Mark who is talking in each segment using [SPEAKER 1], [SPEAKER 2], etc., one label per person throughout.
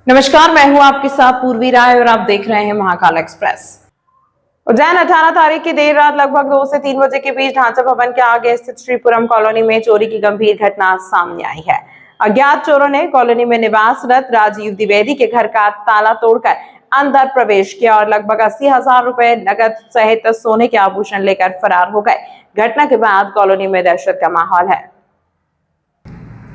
[SPEAKER 1] नमस्कार, मैं हूं आपके साथ पूर्वी राय और आप देख रहे हैं महाकाल एक्सप्रेस। उज्जैन 18 तारीख की देर रात लगभग 2 से 3 बजे के बीच ढांचा भवन के आगे स्थित श्रीपुरम कॉलोनी में चोरी की गंभीर घटना सामने आई है। अज्ञात चोरों ने कॉलोनी में निवासरत राजीव द्विवेदी के घर का ताला तोड़कर अंदर प्रवेश किया और लगभग 80,000 रुपए नकद सहित सोने के आभूषण लेकर फरार हो गए। घटना के बाद कॉलोनी में दहशत का माहौल है।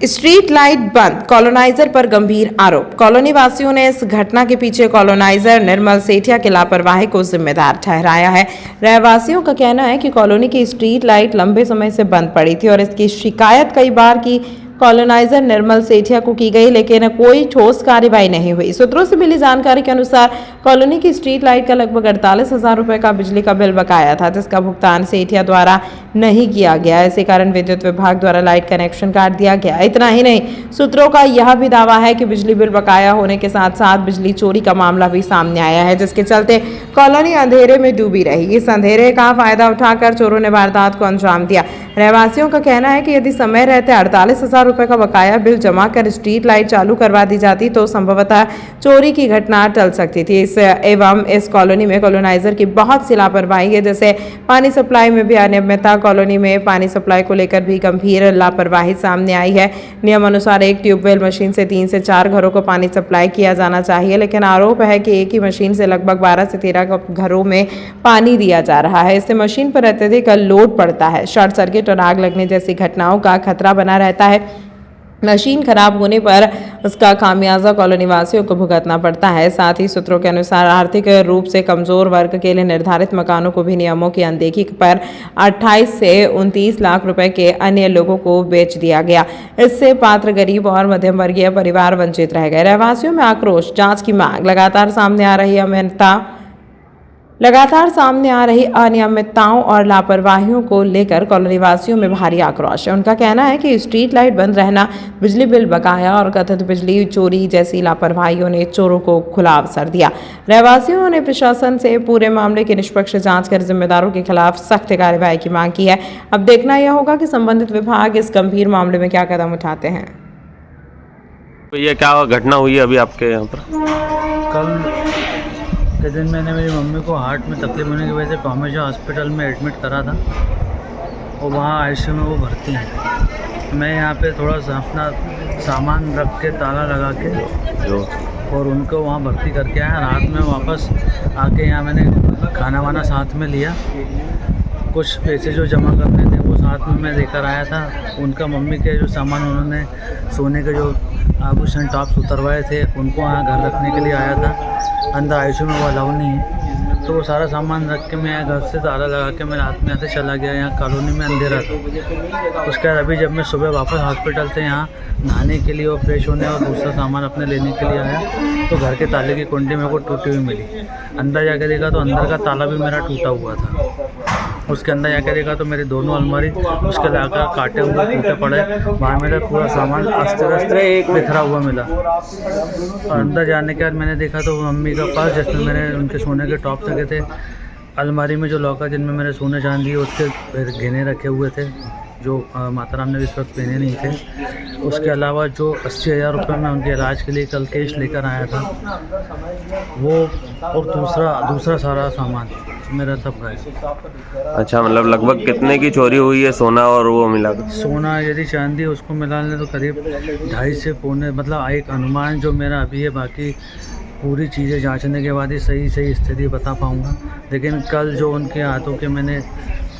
[SPEAKER 1] स्ट्रीट लाइट बंद, कॉलोनाइजर पर गंभीर आरोप। कॉलोनी वासियों ने इस घटना के पीछे कॉलोनाइजर निर्मल सेठिया की लापरवाही को जिम्मेदार ठहराया है। रहवासियों का कहना है कि कॉलोनी की स्ट्रीट लाइट लंबे समय से बंद पड़ी थी और इसकी शिकायत कई बार की कॉलोनाइजर निर्मल सेठिया को की गई, लेकिन कोई ठोस कार्रवाई नहीं हुई। सूत्रों से मिली जानकारी के अनुसार कॉलोनी की स्ट्रीट लाइट का लगभग 48,000 रुपए का बिजली का बिल बकाया था, जिसका भुगतान सेठिया द्वारा नहीं किया गया। इसी कारण विद्युत विभाग द्वारा लाइट कनेक्शन काट दिया गया। इतना ही नहीं, सूत्रों का यह भी दावा है कि बिजली बिल बकाया होने के साथ साथ बिजली चोरी का मामला भी सामने आया है, जिसके चलते कॉलोनी अंधेरे में डूबी रही। इस अंधेरे का फायदा उठाकर चोरों ने वारदात को अंजाम दिया। रहवासियों का कहना है कि यदि समय रहते 48,000 रुपए का बकाया बिल जमा कर स्ट्रीट लाइट चालू करवा दी जाती तो संभवतः चोरी की घटना टल सकती थी। इस कॉलोनी में कॉलोनाइजर की बहुत सी लापरवाही है, जैसे पानी सप्लाई में भी अनियमितता। कॉलोनी में पानी सप्लाई को लेकर भी गंभीर लापरवाही सामने आई है। नियम अनुसार एक ट्यूबवेल मशीन से 3 से 4 घरों को पानी सप्लाई किया जाना चाहिए, लेकिन आरोप है कि एक ही मशीन से लगभग 12 से 13 घरों में पानी दिया जा रहा है। इससे मशीन पर अत्यधिक लोड पड़ता है। शॉर्ट सर्किट और आग लगने जैसी घटनाओं का खतरा बना रहता है। मशीन खराब होने पर उसका खामियाजा कॉलोनी वासियों को भुगतना पड़ता है। साथ ही सूत्रों के अनुसार आर्थिक रूप से कमजोर वर्ग के लिए निर्धारित मकानों को भी नियमों की अनदेखी पर 28 से 29 लाख रुपए के अन्य लोगों को बेच दिया गया। इससे पात्र गरीब और मध्यम वर्गीय परिवार वंचित रह गए। रहवासियों में आक्रोश, जांच की मांग। लगातार सामने आ रही अनियमितताओं और लापरवाहियों को लेकर कॉलोनी वासियों में भारी आक्रोश है। उनका कहना है कि स्ट्रीट लाइट बंद रहना, बिजली बिल बकाया और कथित बिजली चोरी जैसी लापरवाहियों ने चोरों को खुला अवसर दिया। रहवासियों ने प्रशासन से पूरे मामले की निष्पक्ष जांच कर जिम्मेदारों के खिलाफ सख्त कार्रवाई की मांग की है। अब देखना यह होगा कि संबंधित विभाग इस गंभीर मामले में क्या कदम उठाते हैं।
[SPEAKER 2] तो ये क्या घटना हुई है अभी आपके यहाँ पर?
[SPEAKER 3] कल के दिन मैंने मेरी मम्मी को हार्ट में तकलीफ होने की वजह से पामेजा हॉस्पिटल में एडमिट करा था और वहाँ आईसीयू में वो भर्ती हैं। मैं यहाँ पे थोड़ा सा अपना सामान रख के ताला लगा के और उनको वहाँ भर्ती करके आया। रात में वापस आके यहाँ मैंने खाना वाना साथ में लिया। कुछ पैसे जो जमा करने थे वो साथ में मैं लेकर आया था। उनका मम्मी के जो सामान उन्होंने सोने के जो आभूषण टॉप्स उतरवाए थे उनको यहाँ घर रखने के लिए आया था। अंदर आईसीयू में वो अलाउ नहीं है, तो वो सारा सामान रख के मैं घर से ताला लगा के मैं रात में यहाँ से चला गया। यहाँ कॉलोनी में अंधेरा था। उसके बाद अभी जब मैं सुबह वापस हॉस्पिटल से यहाँ नहाने के लिए और फ्रेश होने और दूसरा सामान अपने लेने के लिए आया तो घर के ताले की कुंडी मेरे को टूटी हुई मिली। अंदर जाकर देखा तो अंदर का ताला भी मेरा टूटा हुआ था। उसके अंदर जाकर देखा तो मेरी दोनों अलमारी उसके लाकर काटे हुए टूटे पड़े। वहाँ मेरा पूरा सामान अस्त व्यस्त बिखरा हुआ मिला। और अंदर जाने के बाद मैंने देखा तो मम्मी का पर्स जिसमें मैंने उनके सोने के टॉप रखे थे, अलमारी में जो लॉकर जिनमें मैंने सोने चांदी उसके गहने रखे हुए थे जो माता राम ने इस वक्त पहने नहीं थे। उसके अलावा जो 80,000 रुपये मैं उनके इलाज के लिए कल कैश लेकर आया था वो और दूसरा सारा सामान मेरा सब गया।
[SPEAKER 2] अच्छा, मतलब लगभग कितने की चोरी हुई है? सोना और वो मिला?
[SPEAKER 3] सोना यदि चांदी उसको मिला लें तो करीब 2.5 से पौने, मतलब एक अनुमान जो मेरा अभी है। बाकी पूरी चीज़ें जांचने के बाद ही सही स्थिति बता पाऊँगा। लेकिन कल जो उनके हाथों के मैंने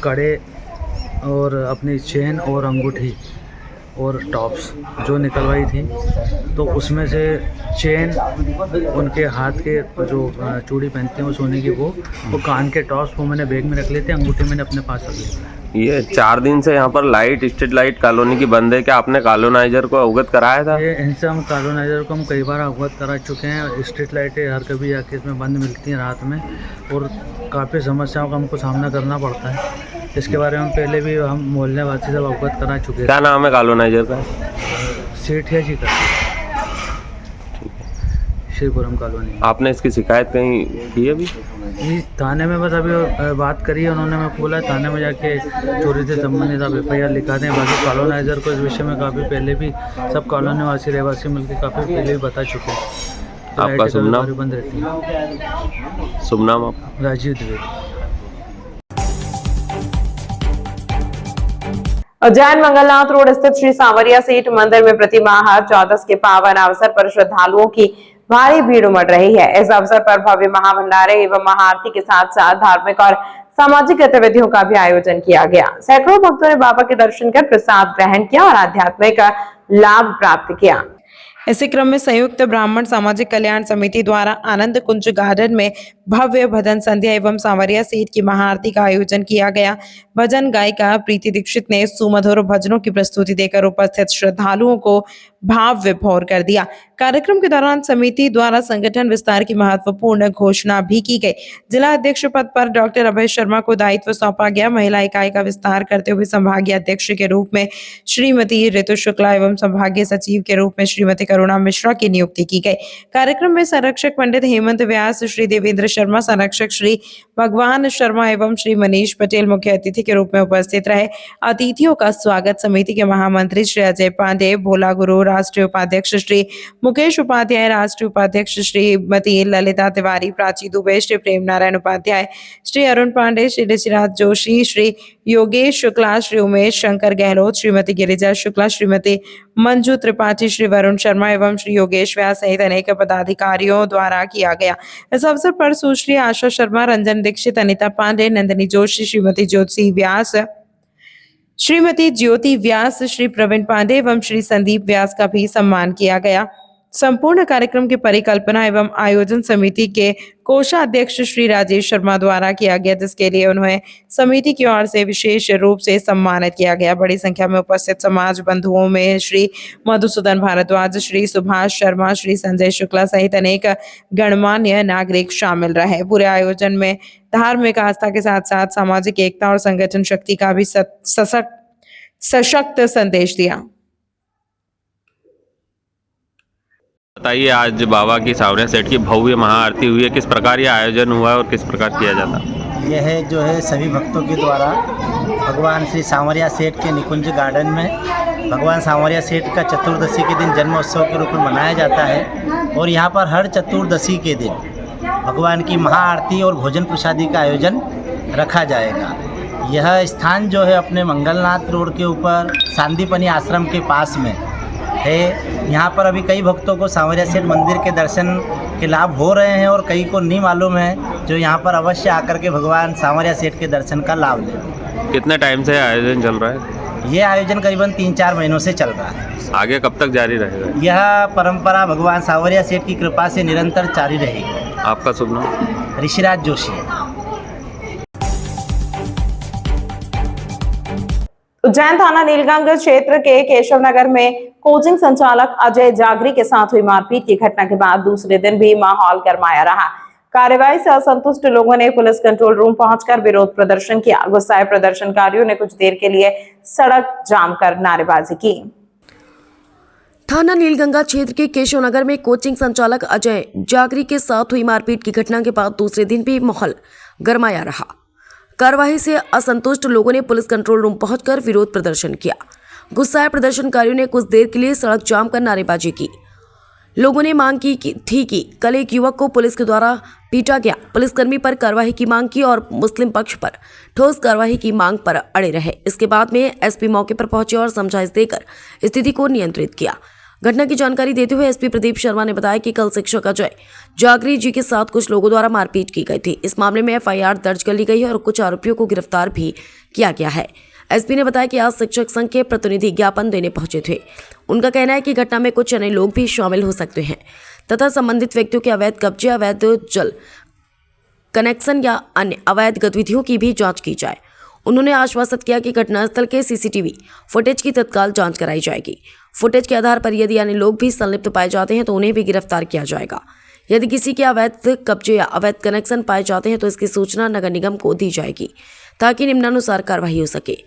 [SPEAKER 3] कड़े और अपनी चेन और अंगूठी और टॉप्स जो निकलवाई थी तो उसमें से चेन, उनके हाथ के जो चूड़ी पहनते हैं वो सोने की, वो कान के टॉप्स वो मैंने बैग में रख लिए थे। अंगूठी मैंने अपने पास रख ली।
[SPEAKER 2] ये 4 दिन से यहाँ पर स्ट्रीट लाइट कॉलोनी की बंद है। क्या आपने कॉलोनाइजर को अवगत कराया था?
[SPEAKER 3] ये इनसे हम कॉलोनाइजर को हम कई बार अवगत करा चुके हैं। स्ट्रीट लाइटें हर कभी आके इसमें बंद मिलती हैं रात में और काफ़ी समस्याओं का हमको सामना करना पड़ता है। इसके बारे में पहले भी हम मोहल्ले वासी सब अवगत करा चुके हैं।
[SPEAKER 2] क्या नाम है कॉलोनाइजर का?
[SPEAKER 3] सेठिया जी का, श्रीपुरम कॉलोनी।
[SPEAKER 2] आपने इसकी शिकायत कहीं की है अभी?
[SPEAKER 3] जी, थाने में बस अभी बात करी है उन्होंने। मैं बोला थाने में जाके चोरी से संबंधित आप FIR लिखा दें। बाकी कॉलोनाइजर को इस विषय में काफ़ी पहले भी सब कॉलोनी वासी रहवासी मिलकर काफ़ी पहले भी बता चुके हैं। तो
[SPEAKER 2] आपका
[SPEAKER 3] लाइटें
[SPEAKER 2] शुभ नाम?
[SPEAKER 3] कभी बंद रहती है।
[SPEAKER 2] शुभ नाम आपका?
[SPEAKER 3] राजीव द्विवेदी।
[SPEAKER 1] उज्जैन मंगलनाथ रोड स्थित श्री सांवरिया सेठ मंदिर में प्रति माह चौदस के पावन अवसर पर श्रद्धालुओं की भारी भीड़ उमड़ रही है। इस अवसर पर भव्य महाभंडारे एवं महाआरती के साथ साथ धार्मिक और सामाजिक गतिविधियों का भी आयोजन किया गया। सैकड़ों भक्तों ने बाबा के दर्शन कर प्रसाद ग्रहण किया और आध्यात्मिक लाभ प्राप्त किया। इसी क्रम में संयुक्त ब्राह्मण सामाजिक कल्याण समिति द्वारा आनंद कुंज गार्डन में भव्य भजन संध्या एवं सांवरिया सेठ की महाआरती का आयोजन किया गया। भजन गायिका प्रीति दीक्षित ने सुमधुर भजनों की प्रस्तुति देकर उपस्थित श्रद्धालुओं को भाव विभोर कर दिया। कार्यक्रम के दौरान समिति द्वारा संगठन विस्तार की महत्वपूर्ण घोषणा भी की गई। जिला अध्यक्ष पद पर डॉक्टर अभय शर्मा को दायित्व सौंपा गया। महिला इकाई का विस्तार करते हुए संभागीय अध्यक्ष के रूप में श्रीमती ऋतु शुक्ला एवं संभागीय सचिव के रूप में श्रीमती करुणा मिश्रा की नियुक्ति की गई। कार्यक्रम में संरक्षक पंडित हेमंत व्यास, श्री देवेंद्र शर्मा, संरक्षक श्री भगवान शर्मा एवं श्री मनीष पटेल मुख्य अतिथि के रूप में उपस्थित रहे। अतिथियों का स्वागत समिति के महामंत्री श्री अजय पांडे, भोला गुरु, राष्ट्रीय उपाध्यक्ष श्री मुकेश उपाध्याय, राष्ट्रीय उपाध्यक्ष श्रीमती ललिता तिवारी, प्राची दुबे, श्री प्रेम नारायण उपाध्याय, श्री अरुण पांडे, श्री ऋषिराज जोशी, श्री योगेश शुक्ला, श्री उमेश शंकर गहलोत, श्रीमती गिरिजा शुक्ला, श्रीमती मंजू त्रिपाठी, श्री वरुण शर्मा एवं श्री योगेश व्यास सहित अनेक पदाधिकारियों द्वारा किया गया। इस अवसर पर सुश्री आशा शर्मा, रंजन दीक्षित, अनिता पांडे, नंदिनी जोशी, श्रीमती ज्योति व्यास, श्रीमती ज्योति व्यास, श्री प्रवीण पांडे एवं श्री संदीप व्यास का भी सम्मान किया गया। संपूर्ण कार्यक्रम की परिकल्पना एवं आयोजन समिति के कोषाध्यक्ष श्री राजेश शर्मा द्वारा किया गया, जिसके लिए उन्हें समिति की ओर से विशेष रूप से सम्मानित किया गया। बड़ी संख्या में उपस्थित समाज बंधुओं में श्री मधुसूदन भारद्वाज, श्री सुभाष शर्मा, श्री संजय शुक्ला सहित अनेक गणमान्य नागरिक शामिल रहे। पूरे आयोजन में धार्मिक आस्था के साथ साथ सामाजिक एकता और संगठन शक्ति का भी सशक्त संदेश दिया।
[SPEAKER 2] बताइए, आज बाबा की सांवरिया सेठ की भव्य महाआरती हुई है, किस प्रकार ये आयोजन हुआ है और किस प्रकार किया जाता है?
[SPEAKER 4] यह जो है सभी भक्तों के द्वारा भगवान श्री सांवरिया सेठ के निकुंज गार्डन में भगवान सांवरिया सेठ का चतुर्दशी के दिन जन्मोत्सव के रूप में मनाया जाता है और यहाँ पर हर चतुर्दशी के दिन भगवान की महाआरती और भोजन प्रसादी का आयोजन रखा जाएगा। यह स्थान जो है अपने मंगलनाथ रोड के ऊपर सांदीपनी आश्रम के पास में है। यहाँ पर अभी कई भक्तों को सांवरिया सेठ मंदिर के दर्शन के लाभ हो रहे हैं और कई को नहीं मालूम है, जो यहाँ पर अवश्य आकर के भगवान सांवरिया सेठ के दर्शन का लाभ लें।
[SPEAKER 2] कितने टाइम से आयोजन चल रहा है?
[SPEAKER 4] ये आयोजन करीबन 3-4 महीनों से चल रहा है।
[SPEAKER 2] आगे कब तक जारी रहेगा?
[SPEAKER 4] यह परंपरा भगवान सांवरिया सेठ की कृपा से निरंतर जारी रहेगी।
[SPEAKER 2] आपका शुभ नाम?
[SPEAKER 4] ऋषिराज जोशी।
[SPEAKER 1] उज्जैन थाना नीलगंज क्षेत्र के केशव नगर में कोचिंग संचालक अजय जागरी के साथ हुई मारपीट की घटना के बाद दूसरे दिन भी माहौल गरमाया रहा। कार्रवाई से असंतुष्ट लोगों ने पुलिस कंट्रोल रूम पहुंचकर विरोध प्रदर्शन किया। गुस्साए प्रदर्शनकारियों ने कुछ देर के लिए सड़क जाम कर नारेबाजी की।
[SPEAKER 5] थाना नीलगंगा क्षेत्र के केशव नगर में कोचिंग संचालक अजय जागरी के साथ हुई मारपीट की घटना के बाद दूसरे दिन भी माहौल गरमाया रहा। कार्रवाई से असंतुष्ट लोगों ने पुलिस कंट्रोल रूम पहुंचकर विरोध प्रदर्शन किया। गुस्साए प्रदर्शनकारियों ने कुछ देर के लिए सड़क जाम कर नारेबाजी की। लोगों ने मांग की थी कि कल एक युवक को पुलिस के द्वारा पीटा गया। पुलिसकर्मी पर कार्रवाई की मांग की और मुस्लिम पक्ष पर ठोस कार्रवाई की मांग पर अड़े रहे। इसके बाद में एसपी मौके पर पहुंचे और समझाइश देकर स्थिति को नियंत्रित किया। घटना की जानकारी देते हुए एसपी प्रदीप शर्मा ने बताया कि कल शिक्षक अजय जागरी जी के साथ कुछ लोगों द्वारा मारपीट की गई थी। इस मामले में एफआईआर दर्ज कर ली गई है और कुछ आरोपियों को गिरफ्तार भी किया गया है। एसपी ने बताया कि आज शिक्षक संघ के प्रतिनिधि ज्ञापन देने पहुंचे थे। उनका कहना है कि घटना में कुछ अन्य लोग भी शामिल हो सकते हैं तथा संबंधित व्यक्तियों के अवैध कब्जे, अवैध जल कनेक्शन या अन्य अवैध गतिविधियों की भी जांच की जाए। उन्होंने आश्वासित किया कि घटनास्थल के सीसीटीवी फुटेज की तत्काल जांच कराई जाएगी। फुटेज के आधार पर यदि अन्य लोग भी संलिप्त पाए जाते हैं तो उन्हें भी गिरफ्तार किया जाएगा। यदि किसी के अवैध कब्जे या अवैध कनेक्शन पाए जाते हैं तो इसकी सूचना नगर निगम को दी जाएगी ताकि निम्नानुसार कार्रवाई हो सके।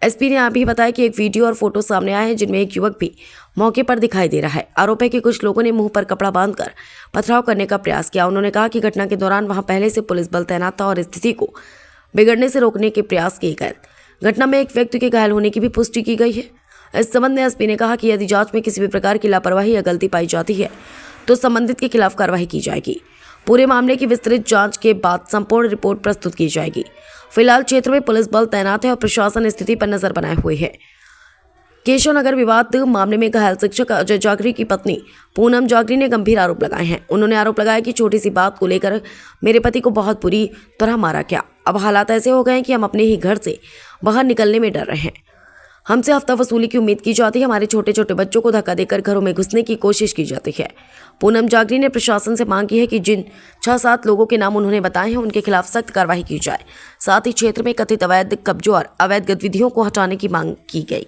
[SPEAKER 5] एसपी ने भी बताया कि एक वीडियो और फोटो सामने आए हैं जिनमें एक युवक भी मौके पर दिखाई दे रहा है। आरोप है कि कुछ लोगों ने मुंह पर कपड़ा बांधकर पथराव करने का प्रयास किया। उन्होंने कहा कि घटना के दौरान वहां पहले से पुलिस बल तैनात था और स्थिति को बिगड़ने से रोकने के प्रयास किए गए। घटना में एक व्यक्ति के घायल होने की भी पुष्टि की गई है। इस संबंध में एसपी ने कहा कि यदि जांच में किसी भी प्रकार की लापरवाही या गलती पाई जाती है तो संबंधित के खिलाफ कार्रवाई की जाएगी। पूरे मामले की विस्तृत जांच के बाद संपूर्ण रिपोर्ट प्रस्तुत की जाएगी। फिलहाल क्षेत्र में पुलिस बल तैनात है और प्रशासन स्थिति पर नजर बनाए हुए है। केशव नगर विवाद मामले में घायल शिक्षक अजय जागरी की पत्नी पूनम जागरी ने गंभीर आरोप लगाए हैं। उन्होंने आरोप लगाया कि छोटी सी बात को लेकर मेरे पति को बहुत बुरी तरह मारा गया। अब हालात ऐसे हो गए हैं कि हम अपने ही घर से बाहर निकलने में डर रहे हैं। हमसे हफ्ता वसूली की उम्मीद की जाती है। हमारे छोटे छोटे बच्चों को धक्का देकर घरों में घुसने की कोशिश की जाती है। पूनम जागरी ने प्रशासन से मांग की है कि जिन 6-7 लोगों के नाम उन्होंने बताए हैं उनके खिलाफ सख्त कार्रवाई की जाए। साथ ही क्षेत्र में कथित अवैध कब्जों और अवैध गतिविधियों को हटाने की मांग की गई।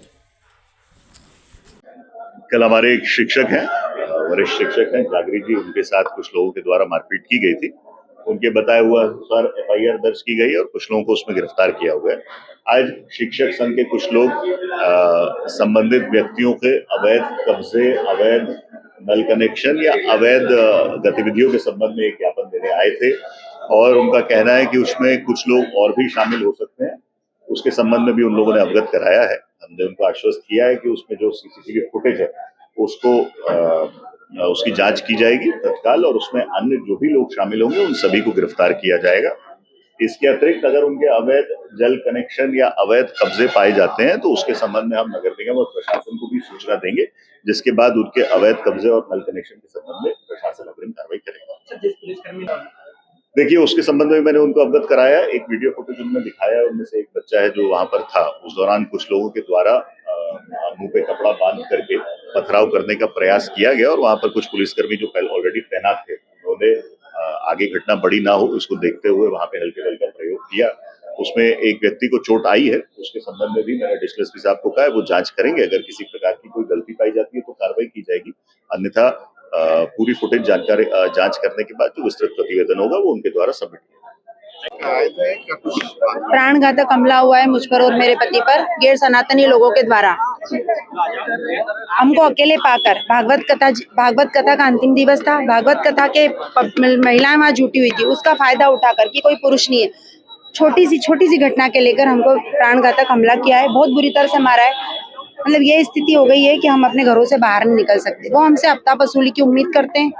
[SPEAKER 6] कल हमारे एक शिक्षक हैं, वरिष्ठ शिक्षक हैं जागरी जी, उनके साथ कुछ लोगों के द्वारा मारपीट की गई थी। उनके बताए हुआ अनुसार FIR दर्ज की गई और कुछ लोगों को उसमें गिरफ्तार किया हुआ है। आज शिक्षक संघ के कुछ लोग संबंधित व्यक्तियों के अवैध कब्जे, अवैध नल कनेक्शन या अवैध गतिविधियों के संबंध में एक ज्ञापन देने आए थे और उनका कहना है कि उसमें कुछ लोग और भी शामिल हो सकते हैं। उसके संबंध में भी उन लोगों ने अवगत कराया है। हमने उनको आश्वस्त किया है कि उसमें जो CCTV फुटेज है उसको उसकी जांच की जाएगी तत्काल और उसमें अन्य जो भी लोग शामिल होंगे उन सभी को गिरफ्तार किया जाएगा। इसके अतिरिक्त अगर उनके अवैध जल कनेक्शन या अवैध कब्जे पाए जाते हैं तो उसके संबंध में हम नगर निगम और प्रशासन को भी सूचना देंगे, जिसके बाद उनके अवैध कब्जे और नल कनेक्शन के संबंध में प्रशासन अग्रिम कार्रवाई करेगा। देखिए, उसके संबंध में मैंने उनको अवगत कराया। एक वीडियो फुटेज उन्होंने दिखाया, उनमें से एक बच्चा है जो वहां पर था। उस दौरान कुछ लोगों के द्वारा मुंह पे कपड़ा बांध करके पथराव करने का प्रयास किया गया और वहां पर कुछ पुलिसकर्मी जो पहले ऑलरेडी तैनात थे उन्होंने आगे घटना बड़ी ना हो उसको देखते हुए वहां पे हल्के बल का प्रयोग किया। उसमें एक व्यक्ति को चोट आई है, उसके संबंध में भी मैंने एडिशनल एसपी साहब को कहा है वो जांच करेंगे। अगर किसी प्रकार की कोई गलती पाई जाती है तो कार्रवाई की जाएगी, अन्यथा पूरी फुटेज जांच करने के बाद जो विस्तृत प्रतिवेदन होगा वो उनके द्वारा सबमिट किया।
[SPEAKER 7] प्राणघातक हमला हुआ है मुझ पर और मेरे पति पर गैर सनातनी लोगों के द्वारा। हमको अकेले पाकर भागवत कथा का अंतिम दिवस था। भागवत कथा के महिलाएं वहां जुटी हुई थी, उसका फायदा उठाकर कि कोई पुरुष नहीं है, छोटी सी घटना के लेकर हमको प्राणघातक हमला किया है। बहुत बुरी तरह से मारा है। मतलब ये स्थिति हो गई है कि हम अपने घरों से बाहर नहीं निकल सकते। वो हमसे हफ्ता वसूली की उम्मीद करते हैं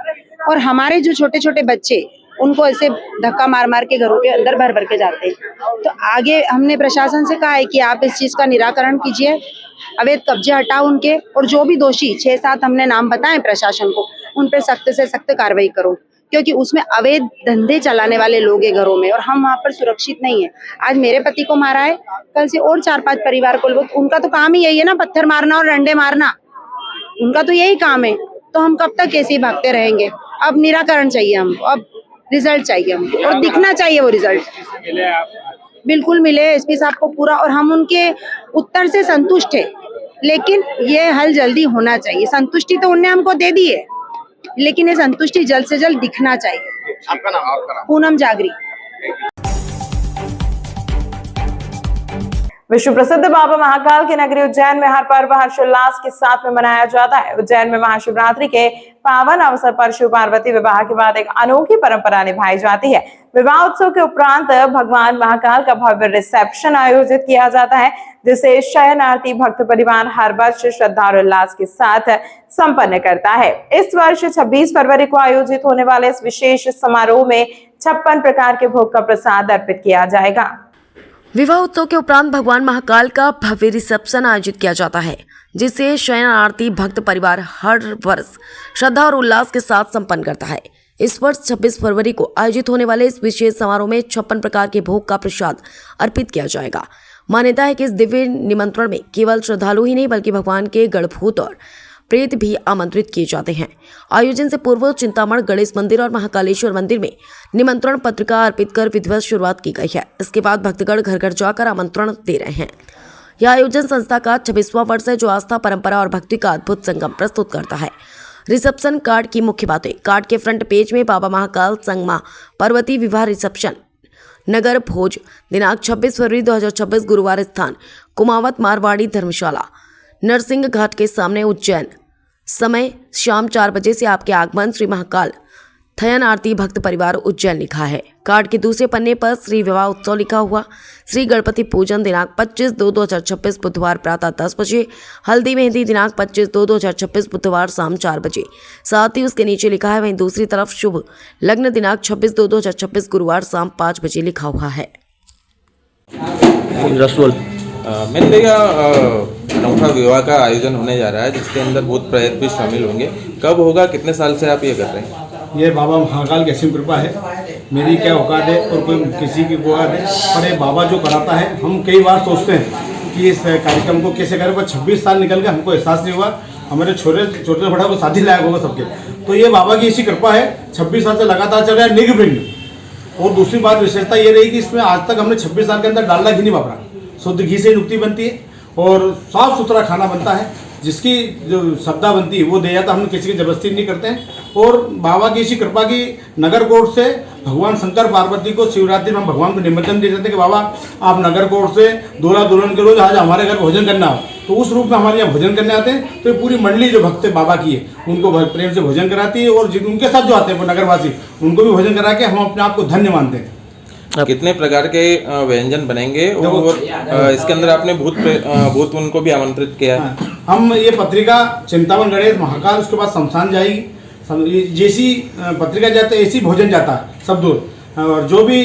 [SPEAKER 7] और हमारे जो छोटे छोटे बच्चे उनको ऐसे धक्का मार के घरों के अंदर भर के जाते हैं। तो आगे हमने प्रशासन से कहा है कि आप इस चीज का निराकरण कीजिए, अवैध कब्जे हटाओ उनके, और जो भी दोषी 6-7 हमने नाम बताए प्रशासन को, उन पे सख्त से सख्त कार्रवाई करो, क्योंकि उसमें अवैध धंधे चलाने वाले लोग हैं घरों में और हम वहाँ पर सुरक्षित नहीं है। आज मेरे पति को मारा है, कल से और 4-5 परिवार को। उनका तो काम ही यही है ना, पत्थर मारना और डंडे मारना, उनका तो यही काम है। तो हम कब तक ऐसे ही भागते रहेंगे? अब निराकरण चाहिए हमको, अब रिजल्ट चाहिए हमको और दिखना चाहिए वो रिजल्ट। बिल्कुल मिले एसपी साहब को पूरा, और हम उनके उत्तर से संतुष्ट है, लेकिन ये हल जल्दी होना चाहिए। संतुष्टि तो उनने हमको दे दी है, लेकिन ये संतुष्टि जल्द से जल्द दिखना चाहिए। आपका नाम? पूनम जागरी।
[SPEAKER 1] विश्व प्रसिद्ध बाबा महाकाल के नगरी उज्जैन में हर पर्व हर्षोल्लास के साथ में मनाया जाता है। उज्जैन में महाशिवरात्रि के पावन अवसर पर शिव पार्वती विवाह के बाद एक अनोखी परंपरा निभाई जाती है। विवाह उत्सव के उपरांत भगवान महाकाल का भव्य रिसेप्शन आयोजित किया जाता है, जिसे शयनार्थी भक्त परिवार हर वर्ष श्रद्धा और उल्लास के साथ संपन्न करता है। इस वर्ष 26 फरवरी को आयोजित होने वाले इस विशेष समारोह में 56 प्रकार के भोग का प्रसाद अर्पित किया जाएगा।
[SPEAKER 5] विवाह उत्सव के उपरांत भगवान महाकाल का भव्य रिसेप्शन आयोजित किया जाता है, जिसे शयनार्थी भक्त परिवार हर वर्ष श्रद्धा और उल्लास के साथ संपन्न करता है। इस वर्ष 26 फरवरी को आयोजित होने वाले इस विशेष समारोह में 56 प्रकार के भोग का प्रसाद अर्पित किया जाएगा। मान्यता है कि इस दिव्य निमंत्रण में केवल श्रद्धालु ही नहीं बल्कि भगवान के गणभूत और प्रेत भी आमंत्रित किए जाते हैं। आयोजन से पूर्व चिंतामण गणेश मंदिर और महाकालेश्वर मंदिर में निमंत्रण पत्रिका अर्पित कर विधिवत शुरुआत की गई है। इसके बाद भक्तगण घर घर जाकर आमंत्रण दे रहे हैं। यह आयोजन संस्था का 26वां वर्ष है, जो आस्था, परंपरा और भक्ति का अद्भुत संगम प्रस्तुत करता है। रिसेप्शन कार्ड की मुख्य बातें। कार्ड के फ्रंट पेज में बाबा महाकाल संग मां पार्वती विवाह रिसेप्शन, नगर भोज, दिनांक 26 फरवरी 2026, गुरुवार, स्थान कुमावत मारवाड़ी धर्मशाला, नरसिंह घाट के सामने, उज्जैन। समय शाम 4 बजे से आपके आगमन श्री महाकाल थयन आरती भक्त परिवार उज्जैन लिखा है। कार्ड के दूसरे पन्ने पर श्री विवाह उत्सव लिखा हुआ। श्री गणपति पूजन दिनांक 25/2/2026 बुधवार प्रातः 10 बजे। हल्दी मेहंदी दिनांक 25/2/2026 बुधवार शाम 4 बजे। साथ ही उसके नीचे लिखा है, वहीं दूसरी तरफ शुभ लग्न दिनांक 26/2/2026 गुरुवार शाम 5 बजे लिखा हुआ है।
[SPEAKER 8] मैंने देखा अनोखा विवाह का आयोजन होने जा रहा है, जिसके अंदर भूत प्रेत भी शामिल होंगे। कब होगा, कितने साल से आप ये कर रहे हैं?
[SPEAKER 9] ये बाबा महाकाल की असीम कृपा है। मेरी क्या औकात है और कोई किसी की औकात है, पर ये बाबा जो कराता है। हम कई बार सोचते हैं कि इस कार्यक्रम को कैसे करें, पर 26 साल निकल गए, हमको एहसास नहीं हुआ। हमारे छोटे बड़ा को शादी लायक होगा सबके। तो ये बाबा की ऐसी कृपा है, 26 साल से लगातार चल रहा है निर्विघ्न। और दूसरी बात विशेषता ये रही कि इसमें आज तक हमने 26 साल के अंदर डालडा घी नहीं वापरा। शुद्ध घी से नुक्ति बनती है और साफ सुथरा खाना बनता है। जिसकी जो श्रद्धा बनती है वो दे जाता, हम किसी की जबरदस्ती नहीं करते हैं। और बाबा की इसी कृपा की नगर कोर्ट से भगवान शंकर पार्वती को शिवरात्रि में भगवान को निमंत्रण दे देते हैं कि बाबा आप नगर कोर्ट से दूल्हा दुल्हन के रोज आज हमारे घर भोजन करना हो। तो उस रूप में हमारे यहाँ भोजन करने आते हैं। तो ये पूरी मंडली जो भक्त बाबा की है उनको प्रेम से भोजन कराती है, और उनके साथ जो आते हैं वो नगरवासी उनको भी भोजन करा के हम अपने आप को धन्य मानते हैं।
[SPEAKER 8] कितने प्रकार के व्यंजन बनेंगे और इसके अंदर आपने भूत उनको भी आमंत्रित किया है?
[SPEAKER 9] हम ये पत्रिका चिंतामन गणेश महाकाल, उसके बाद शमशान जाएगी। जैसी पत्रिका जाते ऐसी भोजन जाता है सब दूर। और जो भी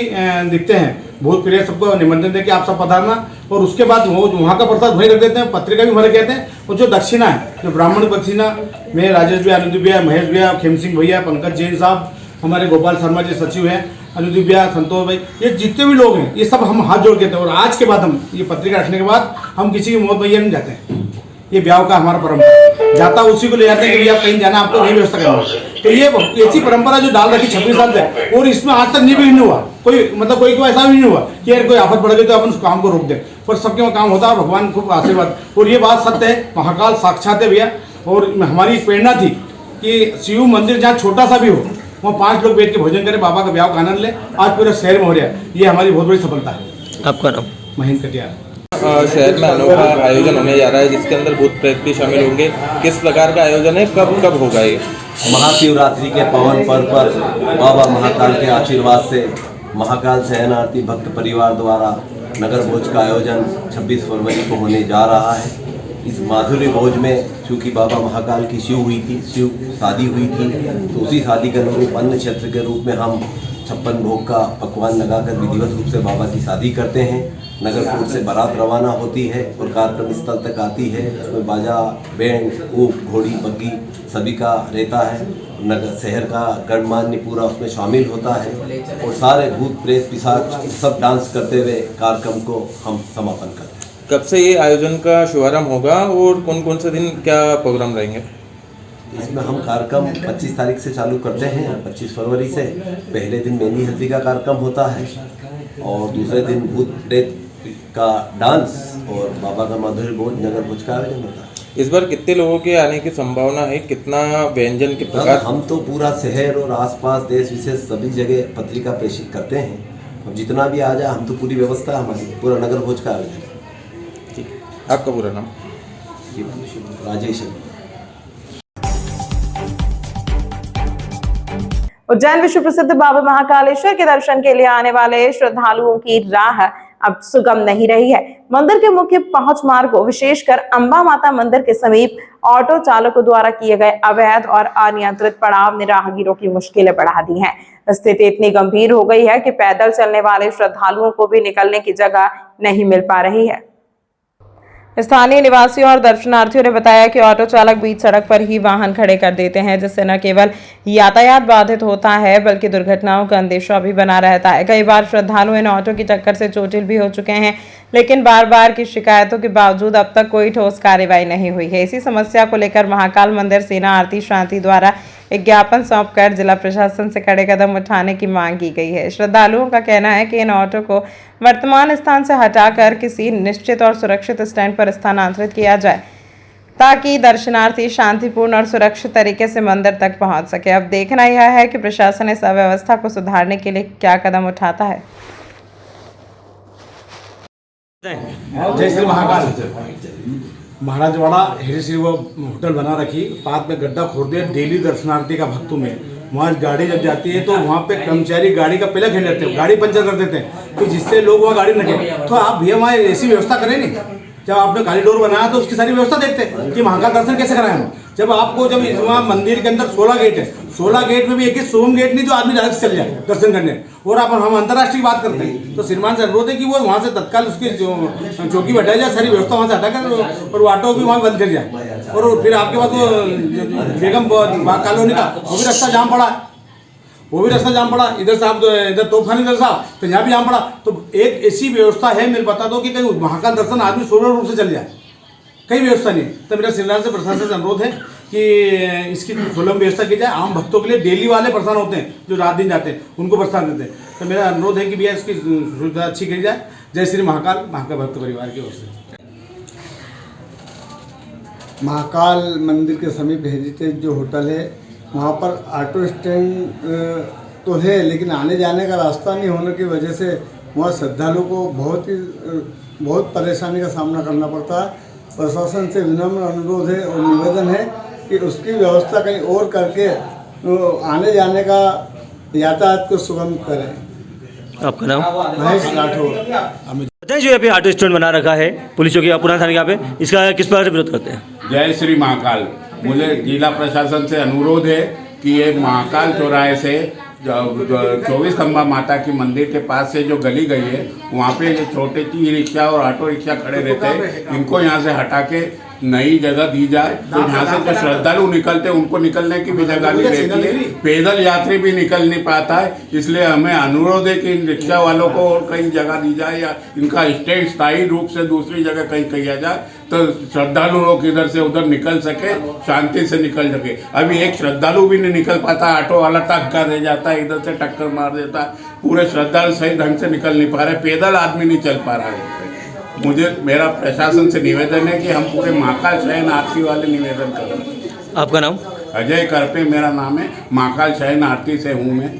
[SPEAKER 9] दिखते हैं भूत प्रिय सबको निमंत्रण दे के आप सब पधारना। और उसके बाद वो वहाँ का प्रसाद वही रख देते हैं, पत्रिका भी वहाँ कहते हैं। और जो दक्षिणा है, जो ब्राह्मण दक्षिणा में राजेश भैया, अनुदीप भैया, महेश भैया, खेम सिंह भैया, पंकज जैन साहब, हमारे गोपाल शर्मा जी सचिव हैं, अनुदीप भैया, संतोष भाई, ये जितने भी लोग हैं ये सब हम हाथ जोड़ के थे। और आज के बाद हम ये पत्रिका रखने के बाद हम किसी की मौत भैया नहीं जाते हैं। ये ब्याह का हमारा परंपरा जाता उसी को ले जाते हैं कि भैया कहीं जाना आपको नहीं व्यवस्था करना। तो ये ऐसी परंपरा जो डाल रखी 26 साल से, और इसमें आज तक निर्विघ्न हुआ। कोई कोई को ऐसा भी नहीं हुआ कि यार कोई आफत बढ़ गई तो अपन उस काम को रोक दें। पर सबके काम होता है, भगवान खूब आशीर्वाद। और ये बात सत्य है, महाकाल साक्षात है भैया। और हमारी प्रेरणा थी कि शिव मंदिर जहाँ छोटा सा भी हो वहाँ 5 लोग बैठ के भोजन करें, बाबा का ब्याह का आनंद ले। आज पूरे शहर में हो रहा है, ये हमारी बहुत बड़ी सफलता है।
[SPEAKER 8] आपका नाम?
[SPEAKER 9] महेंद्र कटियार।
[SPEAKER 8] शहर में अनोखा आयोजन होने जा रहा है, जिसके अंदर भूत प्रेत भी शामिल होंगे। किस प्रकार का आयोजन है, कब होगा ये?
[SPEAKER 10] महाशिवरात्रि के पावन पर्व पर बाबा महाकाल के आशीर्वाद से महाकाल शयन आरती भक्त परिवार द्वारा नगर भोज का आयोजन 26 फरवरी को होने जा रहा है। इस माधुर्य भोज में चूँकि बाबा महाकाल की शिव शादी हुई थी, तो उसी शादी के अनुरूप अन्न क्षेत्र के रूप में हम 56 भोग का पकवान लगाकर विधिवत रूप से बाबा की शादी करते हैं। नगर कोर्ट से बारात रवाना होती है और कार्यक्रम स्थल तक आती है। उसमें बाजा, बैंड, ऊँट, घोड़ी, बग्गी सभी का रहता है। नगर शहर का गणमान्य पूरा उसमें शामिल होता है और सारे भूत प्रेत पिशाच सब डांस करते हुए कार्यक्रम को हम समापन करते हैं।
[SPEAKER 8] कब से ये आयोजन का शुभारंभ होगा और कौन कौन से दिन क्या प्रोग्राम रहेंगे?
[SPEAKER 10] इसमें हम कार्यक्रम 25 तारीख से चालू करते हैं। 25 फरवरी से पहले दिन मेहंदी हल्दी का कार्यक्रम होता है और दूसरे दिन भूत प्रेत का डांस और बाबा का माधुर्य भोज नगर भोज का आयोजन होता है।
[SPEAKER 8] इस बार कितने लोगों के आने की संभावना है, कितना व्यंजन के प्रकार?
[SPEAKER 10] हम तो पूरा शहर और आसपास देश विशेष सभी जगह पत्रिका प्रेषित करते हैं। अब जितना भी आ जाए, हम तो पूरी व्यवस्था हमारी पूरा नगर भोज का आयोजन।
[SPEAKER 8] ठीक, आपका पूरा नाम?
[SPEAKER 10] राजेश।
[SPEAKER 1] उज्जैन विश्व प्रसिद्ध बाबा महाकालेश्वर के दर्शन के लिए आने वाले श्रद्धालुओं की राह अब सुगम नहीं रही है। मंदिर के मुख्य पहुंच मार्ग को विशेषकर अंबा माता मंदिर के समीप ऑटो चालकों द्वारा किए गए अवैध और अनियंत्रित पड़ाव ने राहगीरों की मुश्किलें बढ़ा दी हैं। स्थिति इतनी गंभीर हो गई है कि पैदल चलने वाले श्रद्धालुओं को भी निकलने की जगह नहीं मिल पा रही है। स्थानीय निवासियों और दर्शनार्थियों ने बताया कि ऑटो चालक बीच सड़क पर ही वाहन खड़े कर देते हैं, जिससे न केवल यातायात बाधित होता है बल्कि दुर्घटनाओं का अंदेशा भी बना रहता है। कई बार श्रद्धालु इन ऑटो की टक्कर से चोटिल भी हो चुके हैं, लेकिन बार बार की शिकायतों के बावजूद अब तक कोई ठोस कार्रवाई नहीं हुई है। इसी समस्या को लेकर महाकाल मंदिर सेना आरती शांति द्वारा एक ज्ञापन सौंपकर जिला प्रशासन से कड़े कदम उठाने की मांग की गई है। श्रद्धालुओं का कहना है कि इन ऑटो को वर्तमान स्थान से हटाकर किसी निश्चित और सुरक्षित स्टैंड पर स्थानांतरित किया जाए, ताकि दर्शनार्थी शांतिपूर्ण और सुरक्षित तरीके से मंदिर तक पहुंच सके। अब देखना यह है कि प्रशासन इस अव्यवस्था को सुधारने के लिए क्या कदम उठाता है।
[SPEAKER 9] जय श्री महाकाल। महाराजवाड़ा हेरी श्री वो होटल बना रखी, पास में गड्ढा खोद दिया। डेली दर्शनार्थी का भक्तों में वहाँ गाड़ी जब जाती है तो वहाँ पे कर्मचारी गाड़ी का पहले खेल लेते हैं, गाड़ी पंचर कर देते हैं, तो जिससे लोग वहाँ गाड़ी न खेलें। तो आप भैया वहाँ ऐसी व्यवस्था करें नहीं, जब आपने कॉरिडोर बनाया तो उसकी सारी व्यवस्था देखते हैं कि वहाँ का दर्शन कैसे कराएं हम। जब आपको जब वहाँ मंदिर के अंदर 16 गेट है, 16 गेट में भी एक ही सोम गेट नहीं जो आदमी डायरेक्ट चल जाए दर्शन करने, और हम अंतर्राष्ट्रीय बात करते हैं। तो श्रीमान से अनुरोध है कि वो वहाँ से तत्काल उसकी जो चौकी बैठाई जाए, सारी व्यवस्था वहाँ से हटाकर, और वो ऑटो भी वहाँ बंद कर जाए। और फिर आपके पास वो बेगम बाग कॉलोनी का वो भी रास्ता जाम पड़ा है, इधर साहब इधर तोफानी इधर साहब, तो यहाँ भी जाम पड़ा। तो एक ऐसी व्यवस्था है, मैं बता दो कि कहीं महाकाल दर्शन आदमी सुलभ रूप से चल जाए, कई व्यवस्था नहीं। तो मेरा श्रीमान से प्रशासन से अनुरोध है कि इसकी सुलभ व्यवस्था की जाए। आम भक्तों के लिए डेली वाले परेशान होते हैं जो रात दिन जाते हैं, उनको प्रस्थान देते हैं। तो मेरा अनुरोध है कि भैया इसकी सुविधा अच्छी करी जाए। जय श्री महाकाल भक्त परिवार की ओर से।
[SPEAKER 11] महाकाल मंदिर के समीप हेरिटेज जो होटल है, वहाँ पर ऑटो स्टैंड तो है, लेकिन आने जाने का रास्ता नहीं होने की वजह से वहाँ श्रद्धालु को बहुत परेशानी का सामना करना पड़ता है। प्रशासन से विनम्र अनुरोध है और निवेदन है कि उसकी व्यवस्था कहीं और करके आने जाने का यातायात को सुगम करें।
[SPEAKER 3] आपका नाम?
[SPEAKER 11] महेश राठौर।
[SPEAKER 3] बताइए, जो यहाँ पे ऑटो स्टैंड बना रखा है पुलिस चौकी पुराना थाने यहाँ पे, इसका किस प्रकार से विरोध करते हैं?
[SPEAKER 12] जय श्री महाकाल। मुझे जिला प्रशासन से अनुरोध है कि ये महाकाल चौराहे से 24 खंबा माता की मंदिर के पास से जो गली गई है, वहाँ पे ये छोटे ई रिक्शा और ऑटो रिक्शा खड़े रहते हैं, इनको यहाँ से हटा के नई जगह दी जाए। तो यहाँ से जो श्रद्धालु निकलते हैं उनको निकलने की भी जगह नहीं रहती है, पैदल यात्री भी निकल नहीं पाता है। इसलिए हमें अनुरोध है कि इन रिक्शा वालों को और कहीं जगह दी जाए या इनका स्टैंड स्थायी रूप से दूसरी जगह कहीं किया जाए, तो श्रद्धालु लोग इधर से उधर निकल सके, शांति से निकल सके। अभी एक श्रद्धालु भी नहीं निकल पाता, ऑटो वाला टक्का रह जाता है, इधर से टक्कर मार देता है, पूरे श्रद्धालु सही ढंग से निकल नहीं पा रहे, पैदल आदमी नहीं चल पा रहा है। मेरा प्रशासन से निवेदन है कि हम पूरे महाकाल शयन आरती वाले निवेदन करें।
[SPEAKER 3] आपका नाम?
[SPEAKER 12] अजय करपे मेरा नाम है, महाकाल शयन आरती से हूँ मैं।